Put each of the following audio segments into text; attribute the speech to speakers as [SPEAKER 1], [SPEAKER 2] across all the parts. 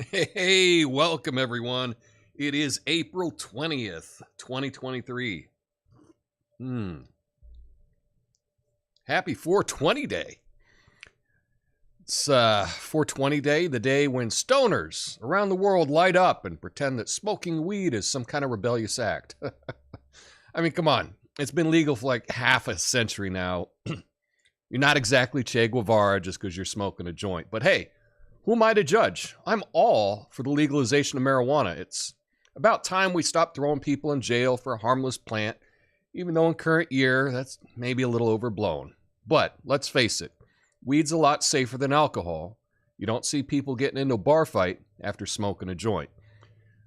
[SPEAKER 1] Hey, welcome everyone. It is April 20th, 2023. Happy 420 day. It's 420 day, the day when stoners around the world light up and pretend that smoking weed is some kind of rebellious act. I mean, come on. It's been legal for like half a century now. You're not exactly Che Guevara just because you're smoking a joint. But hey, who am I to judge? I'm all for the legalization of marijuana. It's about time we stop throwing people in jail for a harmless plant, even though in current year, that's maybe a little overblown. But let's face it, weed's a lot safer than alcohol. You don't see people getting into a bar fight after smoking a joint.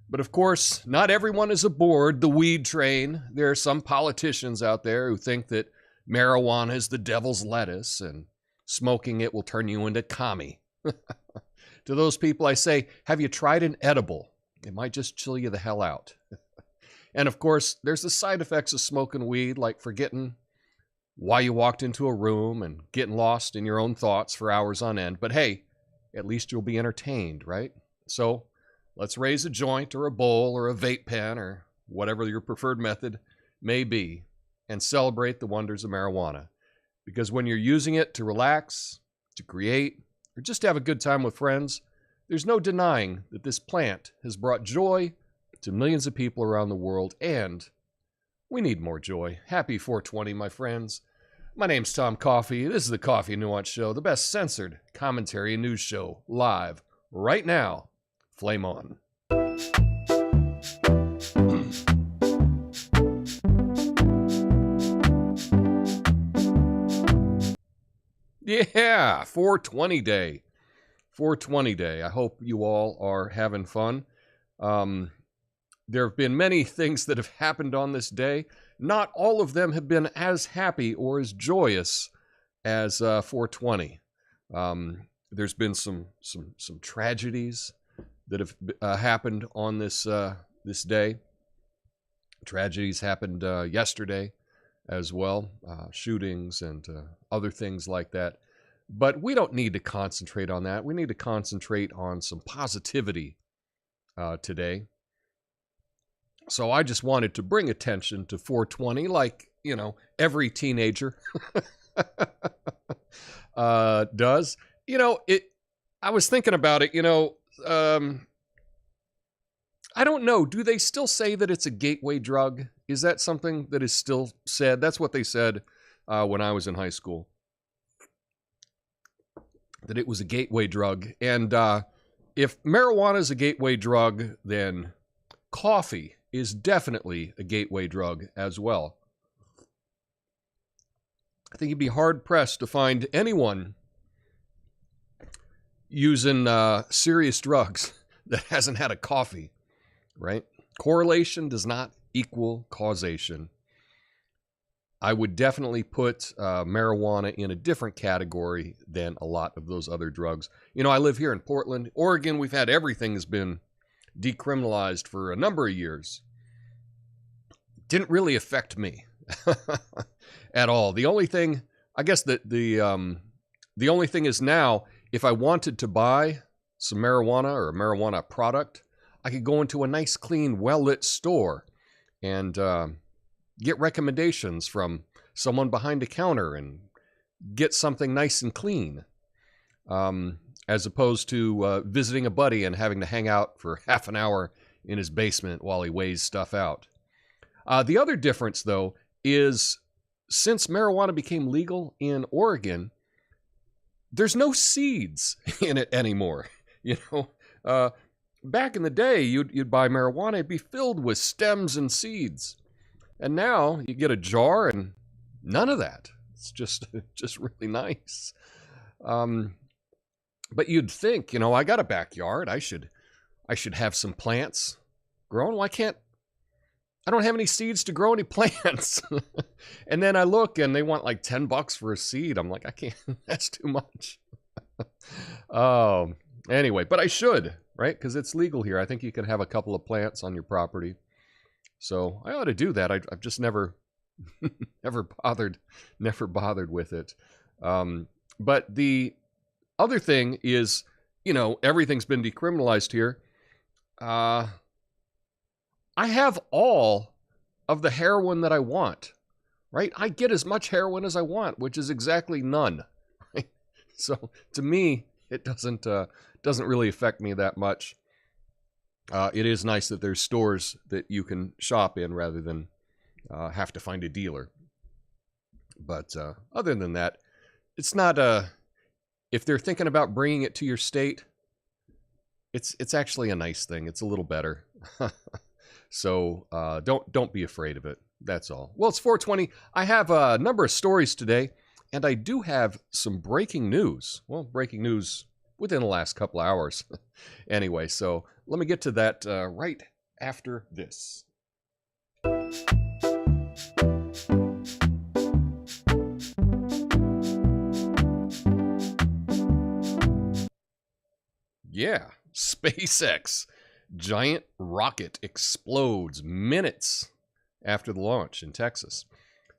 [SPEAKER 1] But of course, not everyone is aboard the weed train. There are some politicians out there who think that marijuana is the devil's lettuce and smoking it will turn you into commie. To those people, I say, have you tried an edible? It might just chill you the hell out. And of course, there's the side effects of smoking weed, like forgetting why you walked into a room and getting lost in your own thoughts for hours on end. But hey, at least you'll be entertained, right? So let's raise a joint or a bowl or a vape pen or whatever your preferred method may be and celebrate the wonders of marijuana. Because when you're using it to relax, to create, or just have a good time with friends, there's no denying that this plant has brought joy to millions of people around the world, and we need more joy. Happy 420, my friends. My name's Tom Coffee. This is the Coffee Nuance Show, the best censored commentary and news show, live right now. Flame on. Yeah, 420 day. 420 day. I hope you all are having fun. There have been many things that have happened on this day. Not all of them have been as happy or as joyous as 420. There's been some tragedies that have happened on this day. Tragedies happened yesterday as well, shootings and other things like that. But we don't need to concentrate on that. We need to concentrate on some positivity today. So I just wanted to bring attention to 420 like, you know, every teenager does. You know, I was thinking about it, you know, I don't know. Do they still say that it's a gateway drug? Is that something that is still said? That's what they said when I was in high school, that it was a gateway drug. And if marijuana is a gateway drug, then coffee is definitely a gateway drug as well. I think you'd be hard-pressed to find anyone using serious drugs that hasn't had a coffee, right? Correlation does not equal causation. I would definitely put marijuana in a different category than a lot of those other drugs. You know, I live here in Portland. Oregon, we've had everything has been decriminalized for a number of years. Didn't really affect me at all. The only thing, I guess that the only thing is now, if I wanted to buy some marijuana or a marijuana product, I could go into a nice, clean, well-lit store and get recommendations from someone behind a counter and get something nice and clean, as opposed to visiting a buddy and having to hang out for half an hour in his basement while he weighs stuff out. The other difference, though, is since marijuana became legal in Oregon, there's no seeds in it anymore. You know, back in the day, you'd buy marijuana, it'd be filled with stems and seeds. And now you get a jar and none of that. It's just really nice. But you'd think, you know, I got a backyard. I should have some plants grown. Why can't I don't have any seeds to grow any plants? And then I look and they want like $10 for a seed. I'm like, I can't, that's too much. Anyway, but I should, right? Because it's legal here. I think you can have a couple of plants on your property. So I ought to do that. I've just never never bothered with it. But the other thing is, everything's been decriminalized here. I have all of the heroin that I want, right? I get as much heroin as I want, which is exactly none. Right? So to me, it doesn't really affect me that much. It is nice that there's stores that you can shop in rather than have to find a dealer. But other than that, it's not if they're thinking about bringing it to your state, it's actually a nice thing. It's a little better. So don't be afraid of it. That's all. Well, it's 420. I have a number of stories today, and I do have some breaking news. Well, breaking news within the last couple of hours. Anyway, so let me get to that right after this. Yeah, SpaceX. Giant rocket explodes minutes after the launch in Texas.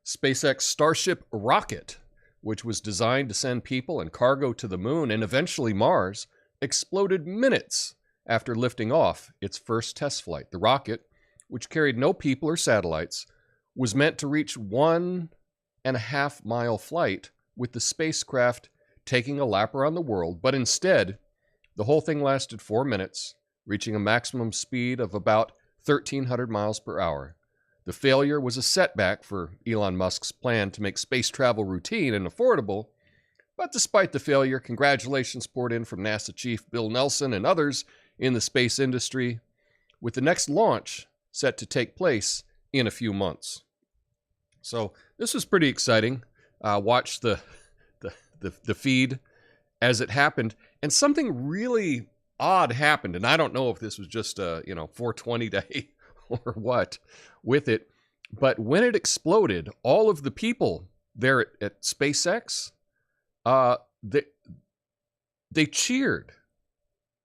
[SPEAKER 1] SpaceX Starship rocket, which was designed to send people and cargo to the moon and eventually Mars, exploded minutes after lifting off its first test flight. The rocket, which carried no people or satellites, was meant to reach 1.5-mile flight with the spacecraft taking a lap around the world, but instead, the whole thing lasted 4 minutes, reaching a maximum speed of about 1,300 miles per hour. The failure was a setback for Elon Musk's plan to make space travel routine and affordable, but despite the failure, congratulations poured in from NASA Chief Bill Nelson and others in the space industry, with the next launch set to take place in a few months. So this was pretty exciting. Watch the feed as it happened, and something really odd happened, and I don't know if this was just a 420 day or what with it, but when it exploded, all of the people there at SpaceX, they cheered.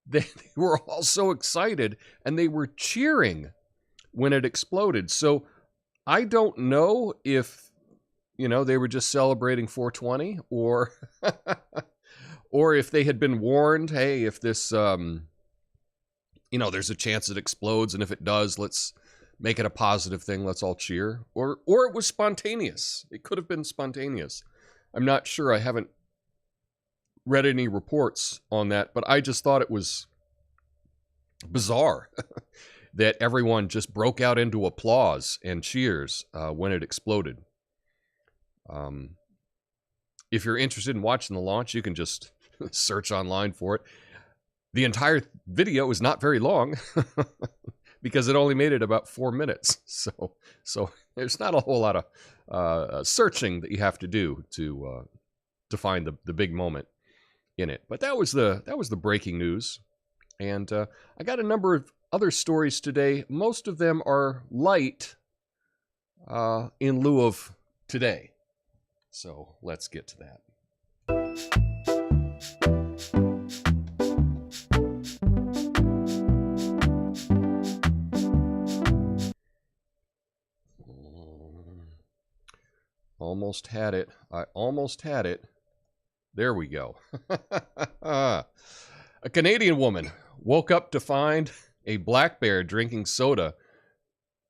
[SPEAKER 1] They were all so excited, and they were cheering when it exploded. So I don't know if they were just celebrating 420 or or if they had been warned, hey, if this there's a chance it explodes, and if it does, let's make it a positive thing, let's all cheer. Or it was spontaneous. It could have been spontaneous. I'm not sure. I haven't read any reports on that, but I just thought it was bizarre that everyone just broke out into applause and cheers when it exploded. If you're interested in watching the launch, you can just search online for it. The entire video is not very long because it only made it about 4 minutes. So there's not a whole lot of searching that you have to do to find the big moment in it. But that was the breaking news, and I got a number of other stories today. Most of them are light in lieu of today. So let's get to that. Almost had it. I almost had it. There we go. A Canadian woman woke up to find a black bear drinking soda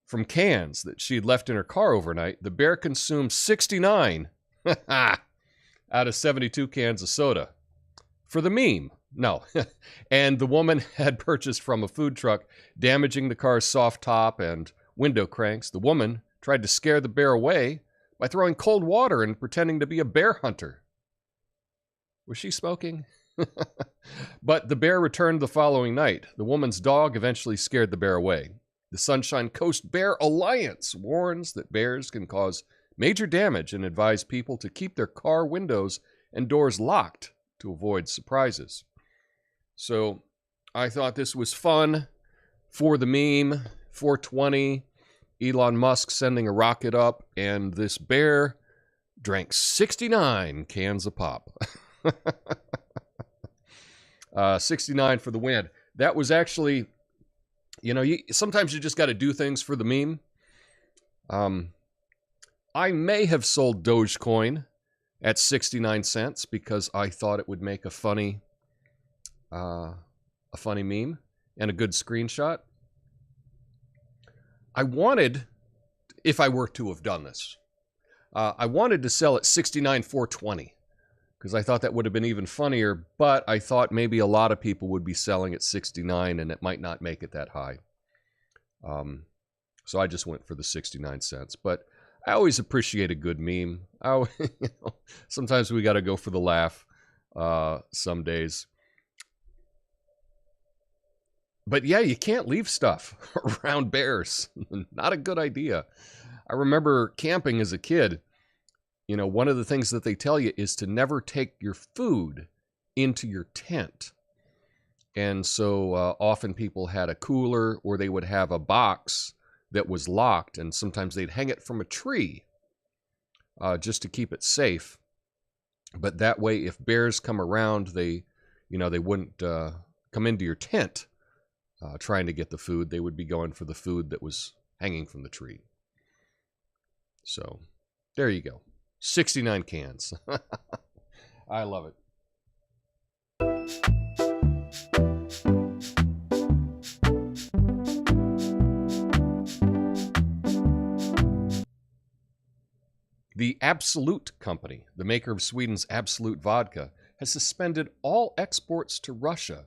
[SPEAKER 1] from cans that she'd left in her car overnight. The bear consumed 69 out of 72 cans of soda. For the meme. No. And the woman had purchased from a food truck, damaging the car's soft top and window cranks. The woman tried to scare the bear away by throwing cold water and pretending to be a bear hunter. Was she smoking? But the bear returned the following night. The woman's dog eventually scared the bear away. The Sunshine Coast Bear Alliance warns that bears can cause major damage and advise people to keep their car windows and doors locked to avoid surprises. So I thought this was fun for the meme. 420, Elon Musk sending a rocket up, and this bear drank 69 cans of pop. 69 for the win. That was actually, sometimes you just got to do things for the meme. I may have sold Dogecoin at 69 cents because I thought it would make a funny meme and a good screenshot. I wanted, if I were to have done this, I wanted to sell at 69,420 because I thought that would have been even funnier, but I thought maybe a lot of people would be selling at 69 and it might not make it that high. So I just went for the 69 cents, but I always appreciate a good meme. Sometimes we got to go for the laugh some days. But yeah, you can't leave stuff around bears. Not a good idea. I remember camping as a kid. One of the things that they tell you is to never take your food into your tent. And so often people had a cooler or they would have a box that was locked, and sometimes they'd hang it from a tree just to keep it safe. But that way, if bears come around, they wouldn't come into your tent trying to get the food. They would be going for the food that was hanging from the tree. So there you go. 69 cans. I love it. The Absolut company, the maker of Sweden's Absolut Vodka, has suspended all exports to Russia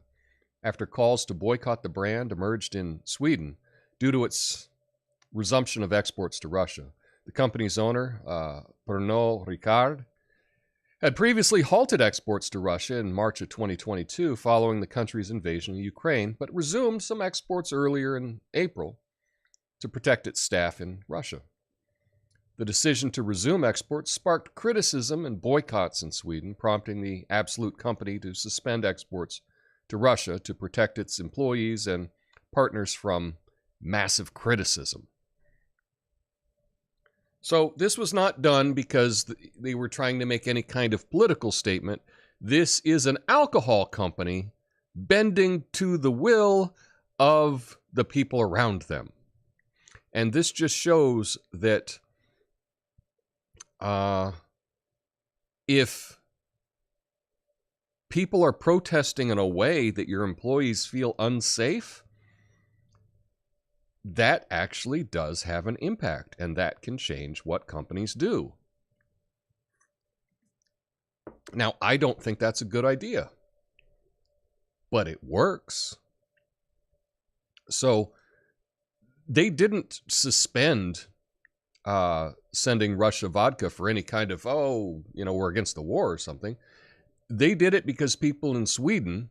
[SPEAKER 1] after calls to boycott the brand emerged in Sweden due to its resumption of exports to Russia. The company's owner, Pernod Ricard, had previously halted exports to Russia in March of 2022 following the country's invasion of Ukraine, but resumed some exports earlier in April to protect its staff in Russia. The decision to resume exports sparked criticism and boycotts in Sweden, prompting the Absolut company to suspend exports to Russia to protect its employees and partners from massive criticism. So this was not done because they were trying to make any kind of political statement. This is an alcohol company bending to the will of the people around them. And this just shows that if people are protesting in a way that your employees feel unsafe, that actually does have an impact, and that can change what companies do. Now, I don't think that's a good idea, but it works. So they didn't suspend sending Russia vodka for any kind of, we're against the war or something. They did it because people in Sweden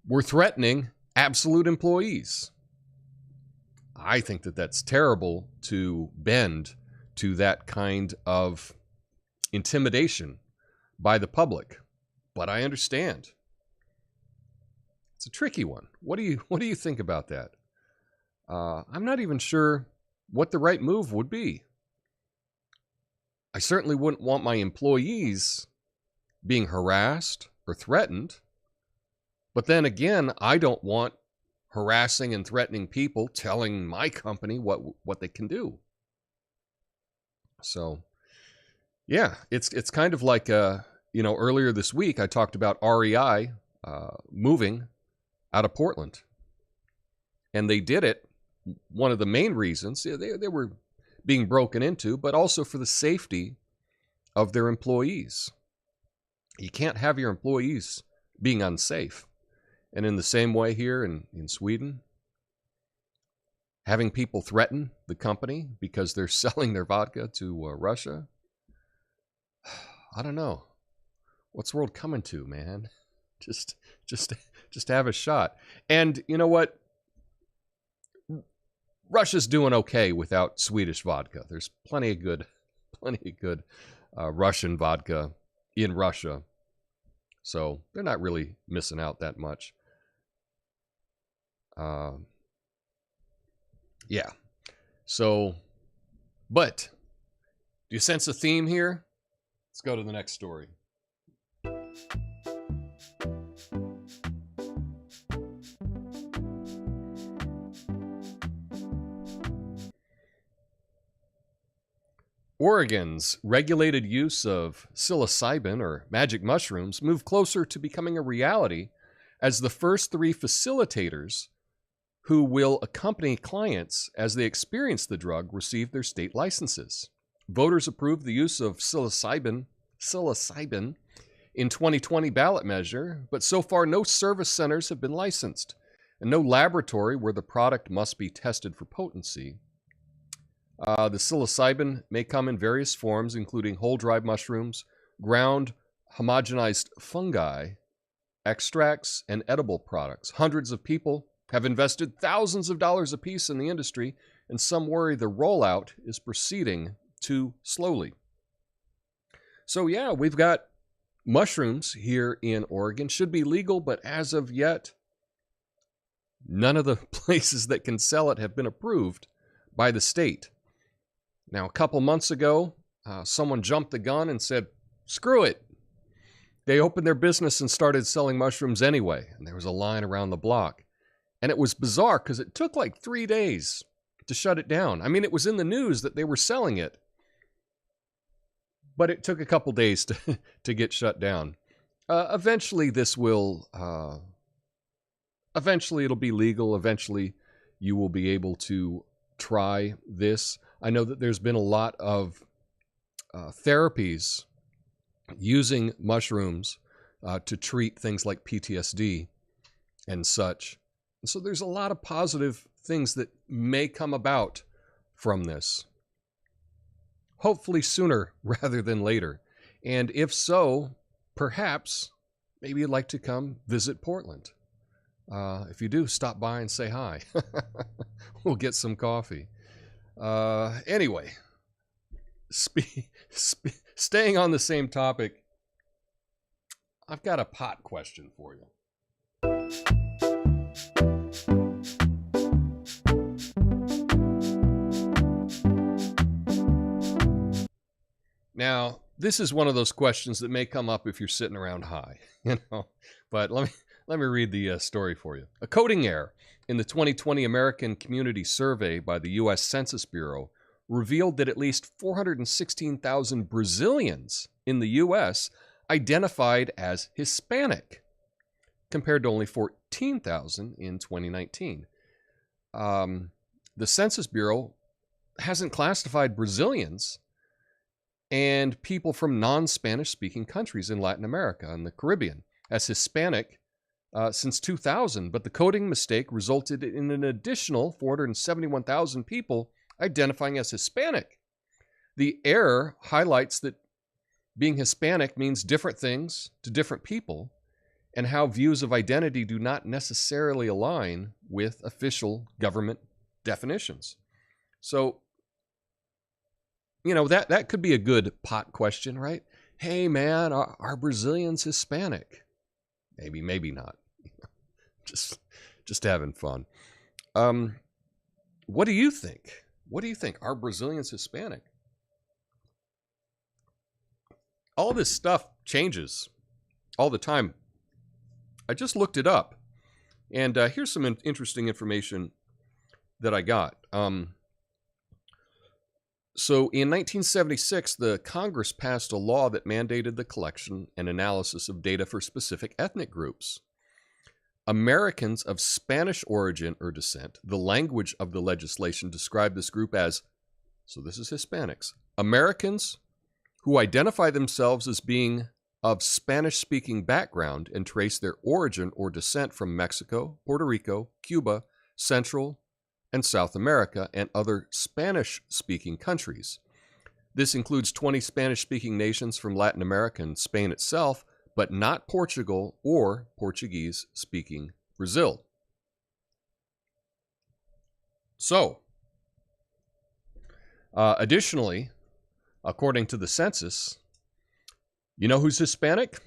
[SPEAKER 1] were threatening Absolut employees. I think that that's terrible to bend to that kind of intimidation by the public, but I understand. It's a tricky one. What do you think about that? I'm not even sure what the right move would be. I certainly wouldn't want my employees being harassed or threatened. But then again, I don't want harassing and threatening people telling my company what they can do. So, yeah, it's kind of like, earlier this week I talked about REI moving out of Portland. And they did it. One of the main reasons, they were being broken into, but also for the safety of their employees. You can't have your employees being unsafe. And in the same way here in Sweden, having people threaten the company because they're selling their vodka to Russia, I don't know. What's the world coming to, man? Just have a shot. And you know what? Russia's doing okay without Swedish vodka. There's plenty of good Russian vodka in Russia. So they're not really missing out that much. Yeah. So, but do you sense a theme here? Let's go to the next story. Oregon's regulated use of psilocybin, or magic mushrooms, moved closer to becoming a reality as the first 3 facilitators who will accompany clients as they experience the drug receive their state licenses. Voters approved the use of psilocybin in 2020 ballot measure, but so far no service centers have been licensed, and no laboratory where the product must be tested for potency. The psilocybin may come in various forms, including whole dried mushrooms, ground homogenized fungi, extracts, and edible products. Hundreds of people have invested thousands of dollars apiece in the industry, and some worry the rollout is proceeding too slowly. So yeah, we've got mushrooms here in Oregon. Should be legal, but as of yet, none of the places that can sell it have been approved by the state. Now, a couple months ago, someone jumped the gun and said, screw it. They opened their business and started selling mushrooms anyway, and there was a line around the block. And it was bizarre because it took like 3 days to shut it down. I mean, it was in the news that they were selling it, but it took a couple days to get shut down. Eventually, this will... eventually, it'll be legal. Eventually, you will be able to try this. I know that there's been a lot of therapies using mushrooms to treat things like PTSD and such. And so there's a lot of positive things that may come about from this. Hopefully sooner rather than later. And if so, perhaps, maybe you'd like to come visit Portland. If you do, stop by and say hi. We'll get some coffee. Anyway, staying on the same topic, I've got a pot question for you. Now, this is one of those questions that may come up if you're sitting around high, but let me read the story for you. A coding error in the 2020 American Community Survey by the U.S. Census Bureau revealed that at least 416,000 Brazilians in the U.S. identified as Hispanic, compared to only 14,000 in 2019. The Census Bureau hasn't classified Brazilians and people from non-Spanish speaking countries in Latin America and the Caribbean as Hispanic since 2000, but the coding mistake resulted in an additional 471,000 people identifying as Hispanic. The error highlights that being Hispanic means different things to different people, and how views of identity do not necessarily align with official government definitions. So, that could be a good pot question, right? Hey, man, are Brazilians Hispanic? Maybe not. Just having fun. What do you think? What do you think? Are Brazilians Hispanic? All this stuff changes all the time. I just looked it up, and here's some interesting information that I got. So in 1976, the Congress passed a law that mandated the collection and analysis of data for specific ethnic groups. Americans of Spanish origin or descent, the language of the legislation described this group as, so this is Hispanics, Americans who identify themselves as being of Spanish-speaking background and trace their origin or descent from Mexico, Puerto Rico, Cuba, Central and South America, and other Spanish-speaking countries. This includes 20 Spanish-speaking nations from Latin America and Spain itself, but not Portugal or Portuguese-speaking Brazil. So, additionally, according to the census, you know who's Hispanic?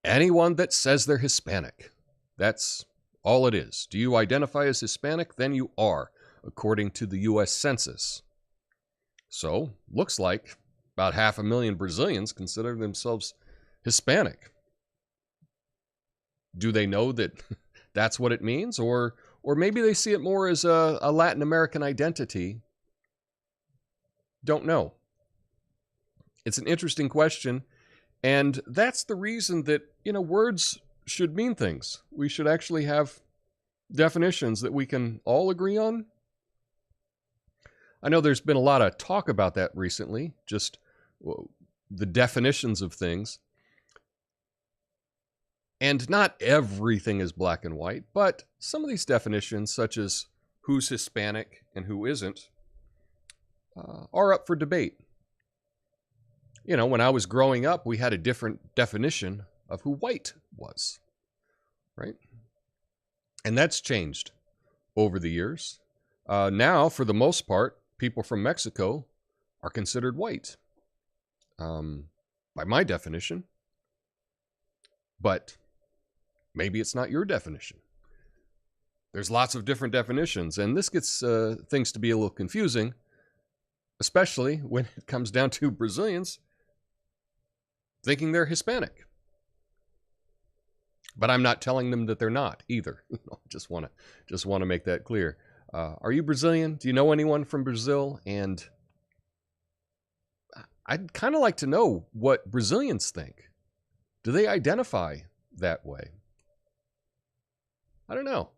[SPEAKER 1] Anyone that says they're Hispanic. That's all it is. Do you identify as Hispanic? Then you are, according to the U.S. Census. So, looks like about 500,000 Brazilians consider themselves Hispanic. Do they know that that's what it means? Or maybe they see it more as a Latin American identity Don't know. It's an interesting question, and that's the reason that, words should mean things. We should actually have definitions that we can all agree on. I know there's been a lot of talk about that recently, just the definitions of things. And not everything is black and white, but some of these definitions, such as who's Hispanic and who isn't, are up for debate. When I was growing up, we had a different definition of who white was, right? And that's changed over the years. Now, for the most part, people from Mexico are considered white, by my definition. But maybe it's not your definition. There's lots of different definitions, and this gets things to be a little confusing, especially when it comes down to Brazilians thinking they're Hispanic. But I'm not telling them that they're not either. Just want to make that clear. Are you Brazilian? Do you know anyone from Brazil? And I'd kind of like to know what Brazilians think. Do they identify that way? I don't know.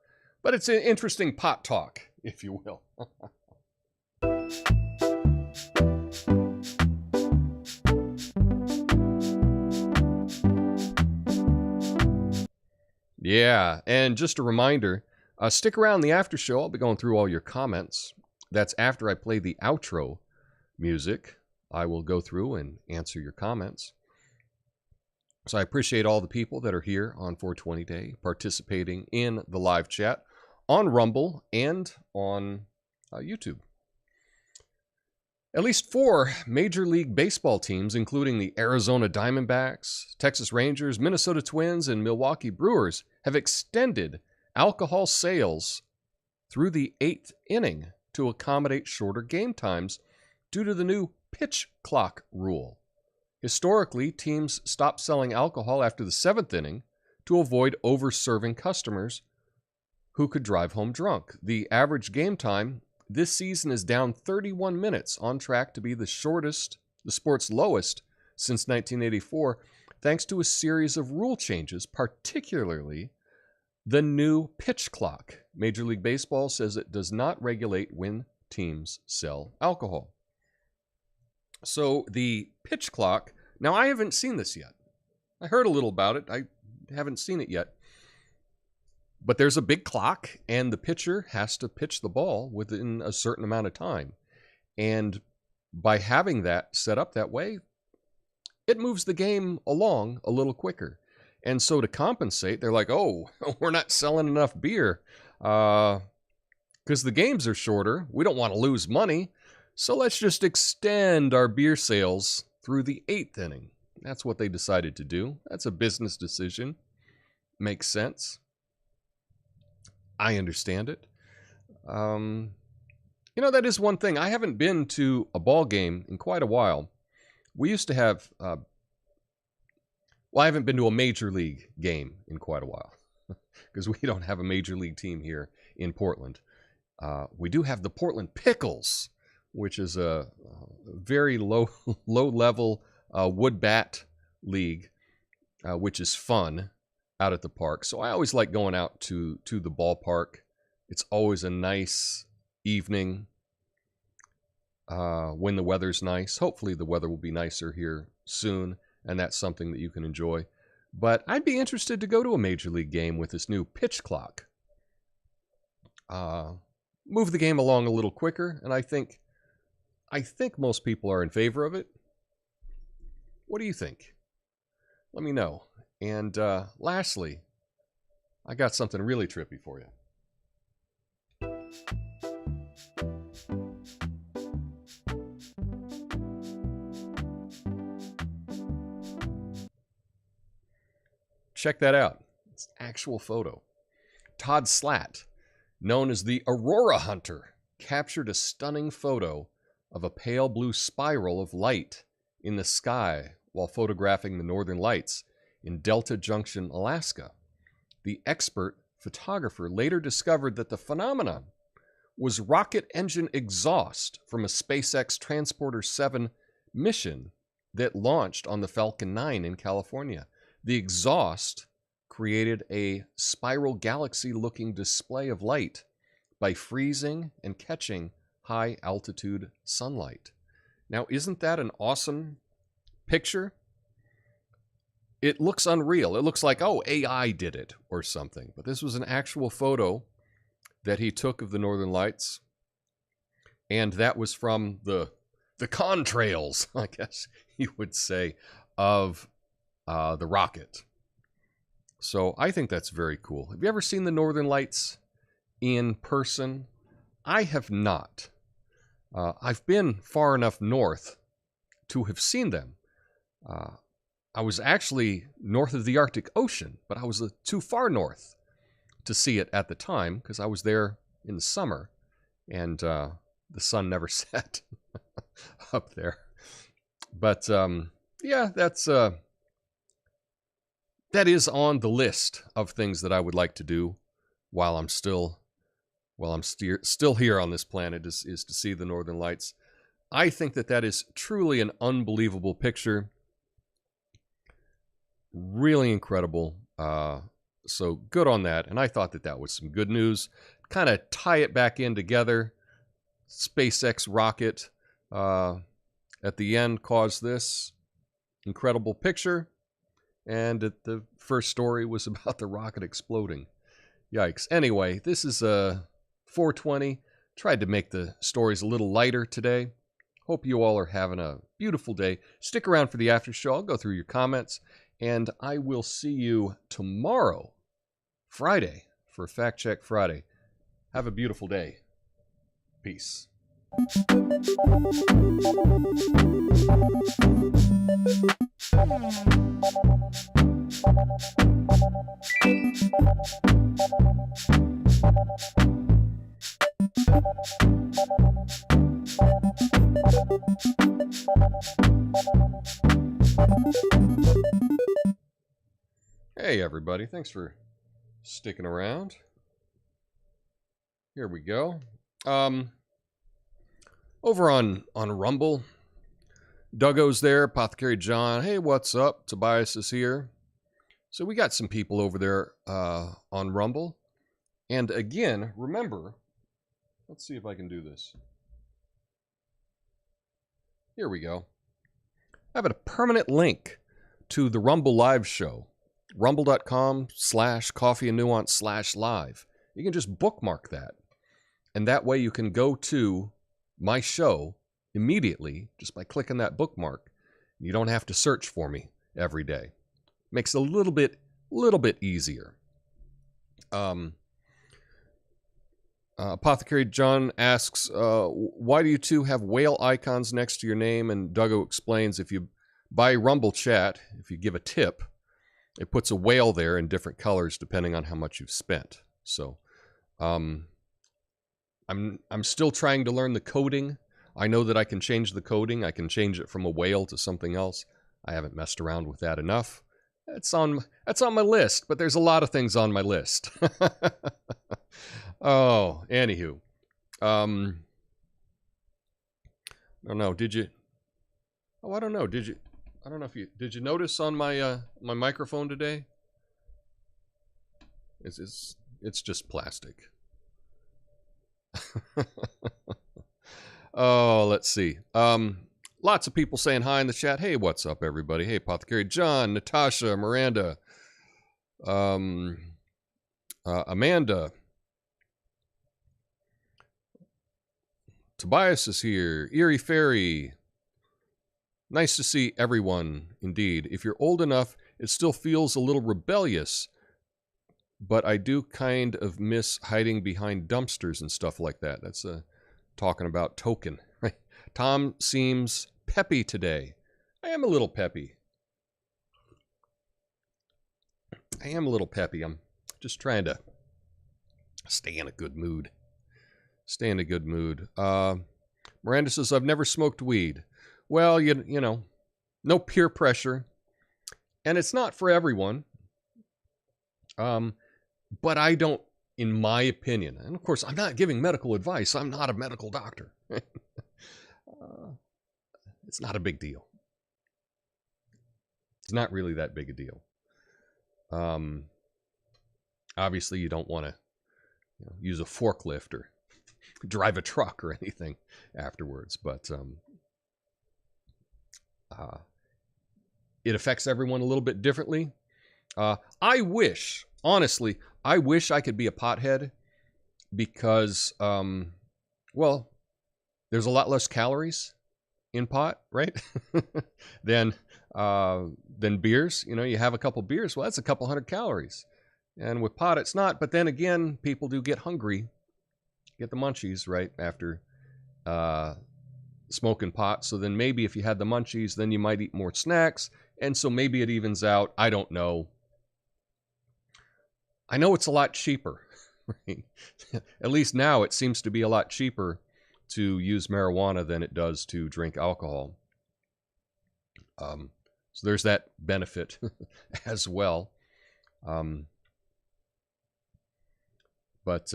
[SPEAKER 1] But it's an interesting pot talk, if you will. Yeah, and just a reminder, stick around the after show. I'll be going through all your comments. That's after I play the outro music. I will go through and answer your comments. So I appreciate all the people that are here on 420 Day participating in the live chat on Rumble and on YouTube. At least 4 Major League Baseball teams, including the Arizona Diamondbacks, Texas Rangers, Minnesota Twins, and Milwaukee Brewers, have extended alcohol sales through the 8th inning to accommodate shorter game times due to the new pitch clock rule. Historically, teams stopped selling alcohol after the 7th inning to avoid over-serving customers who could drive home drunk. The average game time this season is down 31 minutes, on track to be the sport's lowest since 1984, thanks to a series of rule changes, particularly the new pitch clock. Major League Baseball says it does not regulate when teams sell alcohol. So the pitch clock, now I haven't seen this yet. I heard a little about it. I haven't seen it yet. But there's a big clock, and the pitcher has to pitch the ball within a certain amount of time. And by having that set up that way, it moves the game along a little quicker. And so to compensate, they're like, oh, we're not selling enough beer because the games are shorter. We don't want to lose money. So let's just extend our beer sales through the 8th inning. That's what they decided to do. That's a business decision. Makes sense. I understand it. That is one thing. I haven't been to a ball game in quite a while. We used to have, I haven't been to a major league game in quite a while because we don't have a major league team here in Portland. We do have the Portland Pickles, which is a very low level wood bat league, which is fun out at the park. So I always like going out to the ballpark. It's always a nice evening when the weather's nice. Hopefully the weather will be nicer here soon, and that's something that you can enjoy. But I'd be interested to go to a major league game with this new pitch clock. Move the game along a little quicker, and I think most people are in favor of it. What do you think? Let me know. And lastly, I got something really trippy for you. Check that out. It's an actual photo. Todd Slatt, known as the Aurora Hunter, captured a stunning photo of a pale blue spiral of light in the sky while photographing the northern lights in Delta Junction, Alaska. The expert photographer later discovered that the phenomenon was rocket engine exhaust from a SpaceX Transporter 7 mission that launched on the Falcon 9 in California. The exhaust created a spiral galaxy-looking display of light by freezing and catching high-altitude sunlight. Now, isn't that an awesome picture? It looks unreal. It looks like, oh, AI did it or something. But this was an actual photo that he took of the Northern Lights. And that was from the contrails, I guess you would say, of the rocket. So I think that's very cool. Have you ever seen the Northern Lights in person? I have not. I've been far enough north to have seen them. I was actually north of the Arctic Ocean, but I was too far north to see it at the time because I was there in the summer and the sun never set up there. But yeah, that is on the list of things that I would like to do while I'm still here on this planet is to see the Northern Lights. I think that is truly an unbelievable picture. Really incredible. So good on that. And I thought that was some good news. Kind of tie it back in together. SpaceX rocket at the end caused this incredible picture. And the first story was about the rocket exploding. Yikes. Anyway, this is 420. Tried to make the stories a little lighter today. Hope you all are having a beautiful day. Stick around for the after show. I'll go through your comments. And I will see you tomorrow, Friday, for Fact Check Friday. Have a beautiful day. Peace. Hey everybody, thanks for sticking around. Here we go. Over on Rumble, Duggo's there, Apothecary John. Hey, what's up? Tobias is here. So we got some people over there on Rumble. And again, remember, let's see if I can do this. Here we go. I have a permanent link to the Rumble live show. Rumble.com/coffeeandnuance/live. You can just bookmark that. And that way you can go to my show immediately just by clicking that bookmark. You don't have to search for me every day. Makes it a little bit easier. Apothecary John asks, why do you two have whale icons next to your name? And Duggo explains, if you buy Rumble Chat, if you give a tip, it puts a whale there in different colors depending on how much you've spent. So I'm still trying to learn the coding. I know that I can change the coding. I can change it from a whale to something else. I haven't messed around with that enough. That's on my list, but there's a lot of things on my list. Oh, anywho. I don't know, did you... Oh, I don't know, did you... I don't know if you... Did you notice on my my microphone today? It's just plastic. Oh, let's see. Lots of people saying hi in the chat. Hey, what's up, everybody? Hey, Apothecary John, Natasha, Miranda, Amanda. Tobias is here. Erie Fairy. Nice to see everyone, indeed. If you're old enough, it still feels a little rebellious, but I do kind of miss hiding behind dumpsters and stuff like that. That's talking about Token, right? Tom seems peppy today. I am a little peppy. I'm just trying to stay in a good mood. Miranda says, I've never smoked weed. Well, you know, no peer pressure. And it's not for everyone. But I don't in my opinion. And of course, I'm not giving medical advice. I'm not a medical doctor. It's not a big deal. It's not really that big a deal. Obviously, you don't want to use a forklift or drive a truck or anything afterwards, but it affects everyone a little bit differently. Honestly, I wish I could be a pothead because, well, there's a lot less calories in pot, right? than beers. You have a couple beers, well, that's a couple hundred calories. And with pot, it's not. But then again, people do get hungry, get the munchies right after smoking pot. So then maybe if you had the munchies, then you might eat more snacks. And so maybe it evens out. I don't know. I know it's a lot cheaper. Right? At least now it seems to be a lot cheaper to use marijuana than it does to drink alcohol. So there's that benefit as well. But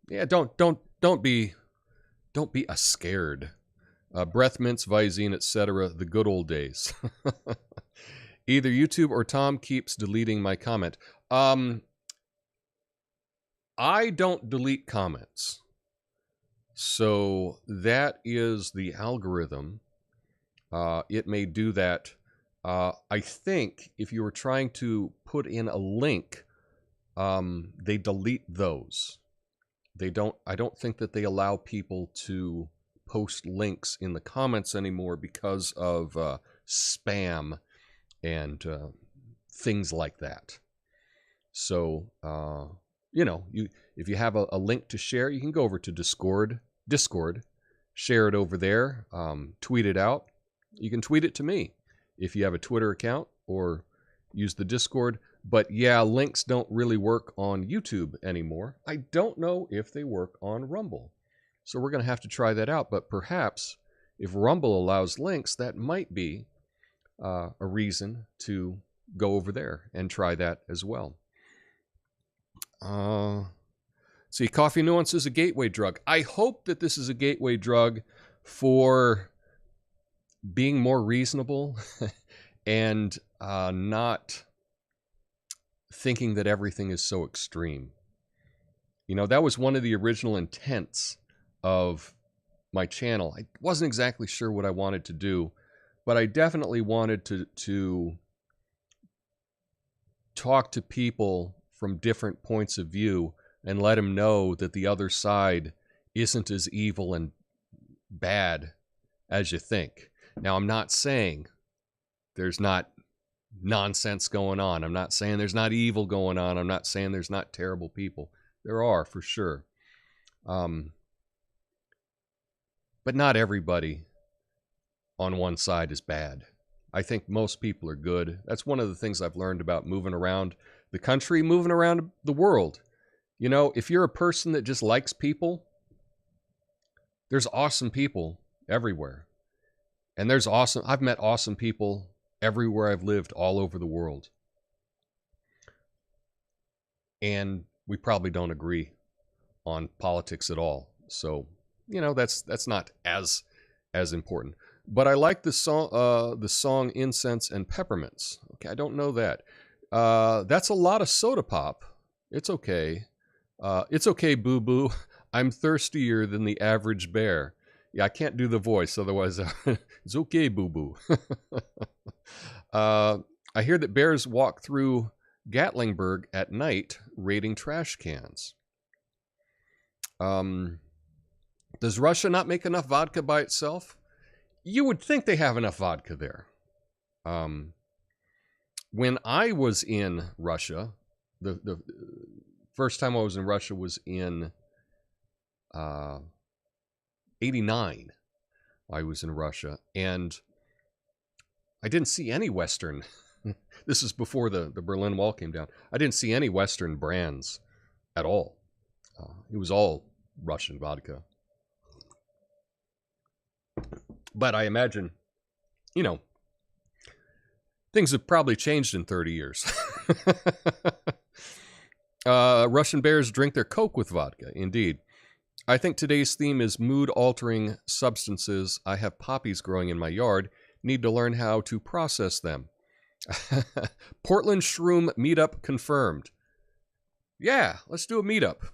[SPEAKER 1] yeah, don't be a scared. Breath mints, Visine, etc. The good old days. Either YouTube or Tom keeps deleting my comment. I don't delete comments. So that is the algorithm. It may do that. I think if you were trying to put in a link, they delete those. I don't think that they allow people to post links in the comments anymore because of spam and things like that. So, if you have a link to share, you can go over to Discord, share it over there, tweet it out. You can tweet it to me if you have a Twitter account or use the Discord. But yeah, links don't really work on YouTube anymore. I don't know if they work on Rumble. So we're going to have to try that out. But perhaps if Rumble allows links, that might be a reason to go over there and try that as well. See, coffee nuance is a gateway drug. I hope that this is a gateway drug for being more reasonable and not thinking that everything is so extreme. That was one of the original intents of my channel. I wasn't exactly sure what I wanted to do, but I definitely wanted to talk to people from different points of view and let them know that the other side isn't as evil and bad as you think. Now, I'm not saying there's not nonsense going on. I'm not saying there's not evil going on. I'm not saying there's not terrible people. There are, for sure. But not everybody on one side is bad. I think most people are good. That's one of the things I've learned about moving around the country, moving around the world. If you're a person that just likes people, there's awesome people everywhere. And I've met awesome people everywhere I've lived all over the world. And we probably don't agree on politics at all. So, that's not as important. But I like the song Incense and Peppermints. Okay, I don't know that. That's a lot of soda pop. It's okay. It's okay, boo-boo. I'm thirstier than the average bear. Yeah, I can't do the voice, otherwise it's okay, boo-boo. I hear that bears walk through Gatlinburg at night raiding trash cans. Does Russia not make enough vodka by itself? You would think they have enough vodka there. When I was in Russia, the first time I was in Russia was in 89. I was in Russia, and I didn't see any Western. This is before the Berlin Wall came down. I didn't see any Western brands at all. It was all Russian vodka. But I imagine, things have probably changed in 30 years. Russian bears drink their Coke with vodka. Indeed. I think today's theme is mood-altering substances. I have poppies growing in my yard. Need to learn how to process them. Portland Shroom meetup confirmed. Yeah, let's do a meetup.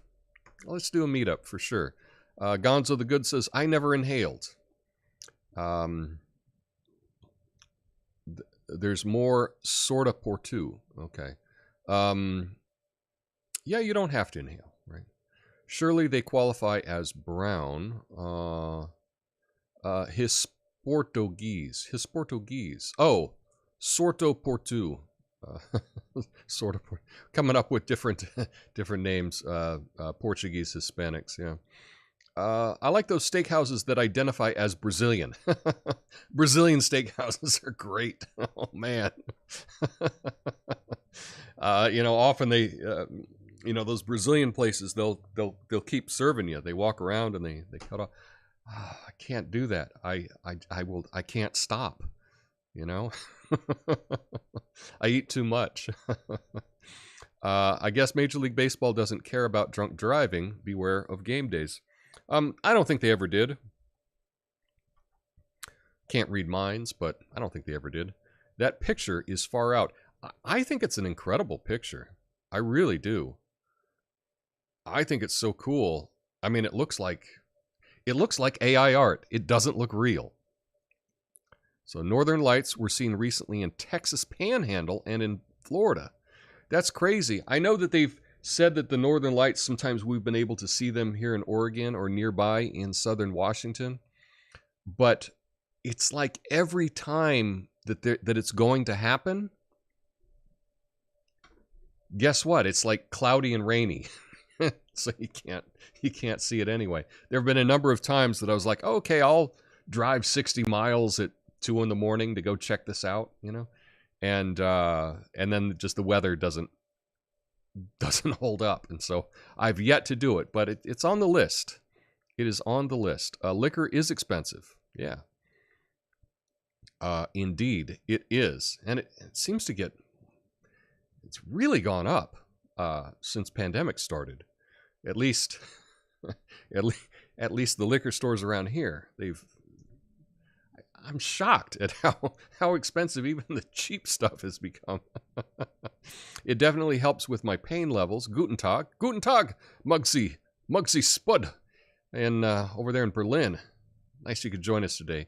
[SPEAKER 1] Let's do a meetup for sure. Gonzo the Good says, I never inhaled. There's more sorta portu. Okay. Yeah, you don't have to inhale, right? Surely they qualify as brown. Hisportuguese. Hisportuguese. Oh, Sorto Portu. Sort of coming up with different names. Portuguese Hispanics, yeah. I like those steakhouses that identify as Brazilian. Brazilian steakhouses are great. Oh man. Often they those Brazilian places, they'll keep serving you. They walk around and they cut off. I can't do that. I can't stop. I eat too much. I guess Major League Baseball doesn't care about drunk driving. Beware of game days. I don't think they ever did. Can't read minds, but I don't think they ever did. That picture is far out. I think it's an incredible picture. I really do. I think it's so cool. I mean, it looks like AI art. It doesn't look real. So Northern Lights were seen recently in Texas Panhandle and in Florida. That's crazy. I know that they've said that the Northern Lights, sometimes we've been able to see them here in Oregon or nearby in southern Washington. But it's like every time that it's going to happen, guess what? It's like cloudy and rainy. So you can't see it anyway. There have been a number of times that I was like, okay, I'll drive 60 miles at 2 in the morning to go check this out, and then just the weather doesn't hold up, and so I've yet to do it, but it's on the list. It is on the list. Liquor is expensive, yeah. Indeed, it is, and it seems to it's really gone up since pandemic started. At least at least the liquor stores around here, I'm shocked at how expensive even the cheap stuff has become. It definitely helps with my pain levels. Guten Tag, Mugsy Spud, and over there in Berlin. Nice you could join us today.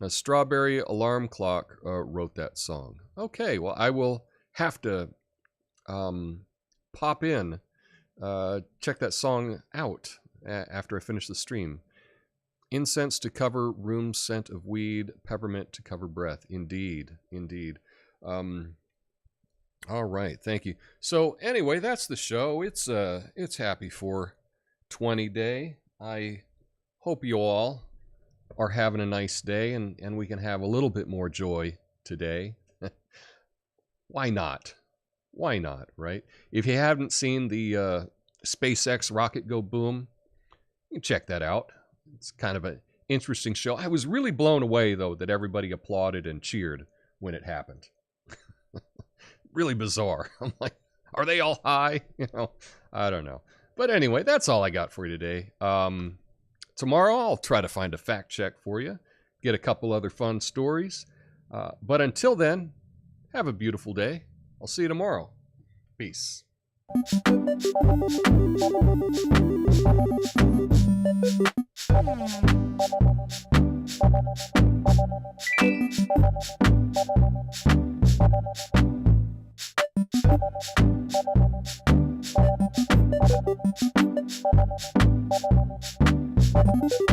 [SPEAKER 1] A Strawberry Alarm Clock wrote that song. Okay, well I will have to pop in, check that song out after I finish the stream. Incense to cover room scent of weed, peppermint to cover breath. Indeed. All right, thank you. So anyway, that's the show. It's Happy 420 day. I hope you all are having a nice day and we can have a little bit more joy today. Why not? Why not, right? If you haven't seen the SpaceX rocket go boom, you can check that out. It's kind of an interesting show. I was really blown away, though, that everybody applauded and cheered when it happened. Really bizarre. I'm like, are they all high? I don't know. But anyway, that's all I got for you today. Tomorrow, I'll try to find a fact check for you, get a couple other fun stories. But until then, have a beautiful day. I'll see you tomorrow. Peace.